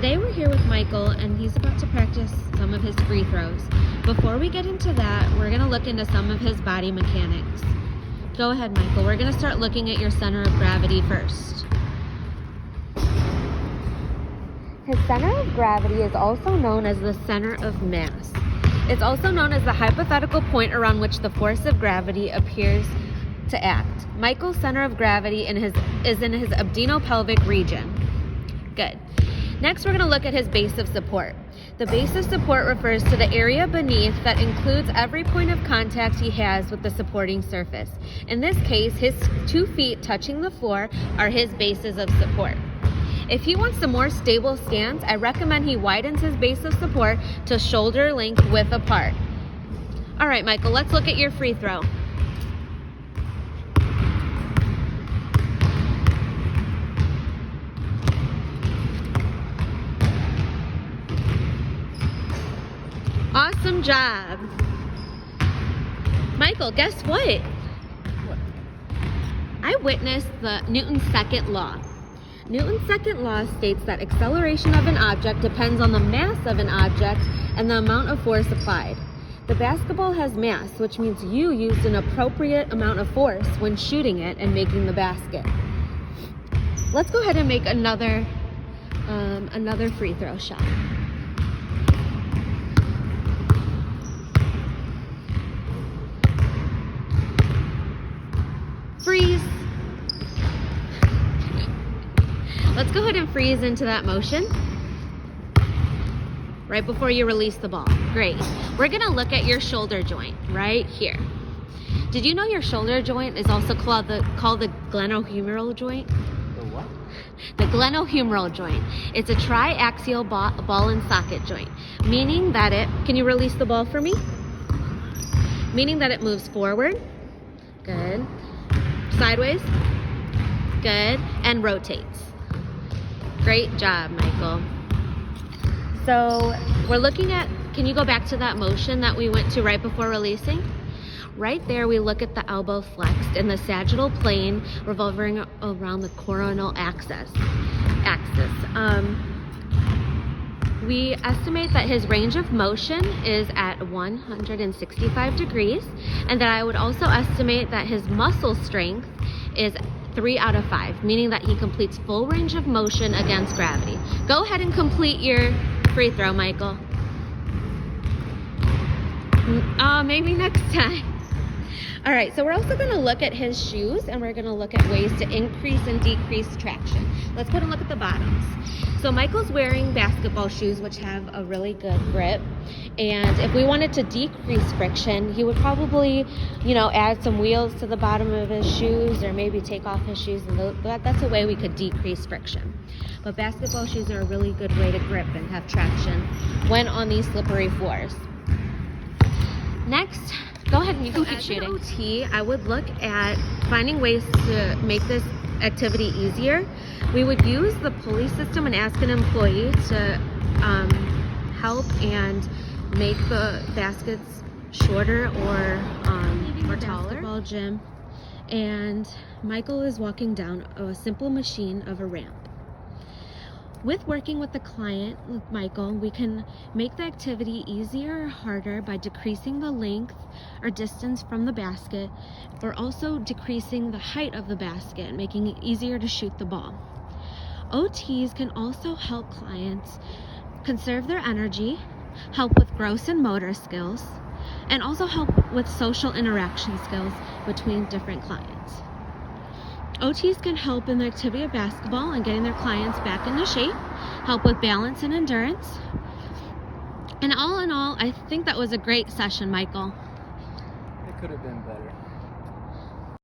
Today we're here with Michael and he's about to practice some of his free throws. Before we get into that, we're going to look into some of his body mechanics. Go ahead, Michael. We're going to start looking at your center of gravity first. His center of gravity is also known as the center of mass. It's also known as the hypothetical point around which the force of gravity appears to act. Michael's center of gravity is in his abdominopelvic region. Good. Next, we're going to look at his base of support. The base of support refers to the area beneath that includes every point of contact he has with the supporting surface. In this case, his 2 feet touching the floor are his bases of support. If he wants a more stable stance, I recommend he widens his base of support to shoulder length width apart. All right, Michael, let's look at your free throw. Awesome job. Michael, guess what? I witnessed the Newton's second law. Newton's second law states that acceleration of an object depends on the mass of an object and the amount of force applied. The basketball has mass, which means you used an appropriate amount of force when shooting it and making the basket. Let's go ahead and make another free throw shot. Freeze. Let's go ahead and freeze into that motion right before you release the ball. Great. We're going to look at your shoulder joint right here. Did you know your shoulder joint is also called the glenohumeral joint? The what? The glenohumeral joint. It's a triaxial ball and socket joint, meaning that can you release the ball for me? Meaning that it moves forward. Good. Sideways. Good. And rotates. Great job, Michael. So we're looking at, can you go back to that motion that we went to right before releasing? Right there, we look at the elbow flexed and the sagittal plane revolving around the coronal axis. We estimate that his range of motion is at 165 degrees, and that I would also estimate that his muscle strength is 3 out of 5, meaning that he completes full range of motion against gravity. Go ahead and complete your free throw, Michael. Maybe next time. All right, so we're also going to look at his shoes, and we're going to look at ways to increase and decrease traction. Let's go ahead and look at the bottoms. So Michael's wearing basketball shoes, which have a really good grip. And if we wanted to decrease friction, he would probably, add some wheels to the bottom of his shoes, or maybe take off his shoes. And that's a way we could decrease friction. But basketball shoes are a really good way to grip and have traction when on these slippery floors. Next, go ahead and you can keep shooting. As an OT, I would look at finding ways to make this activity easier. We would use the pulley system and ask an employee to help and make the baskets shorter or taller. Basketball gym, and Michael is walking down a simple machine of a ramp. With working with the client, with Michael, we can make the activity easier or harder by decreasing the length or distance from the basket, or also decreasing the height of the basket, making it easier to shoot the ball. OTs can also help clients conserve their energy, help with gross and motor skills, and also help with social interaction skills between different clients. OTs can help in the activity of basketball and getting their clients back into shape, help with balance and endurance. And all in all, I think that was a great session, Michael. It could have been better.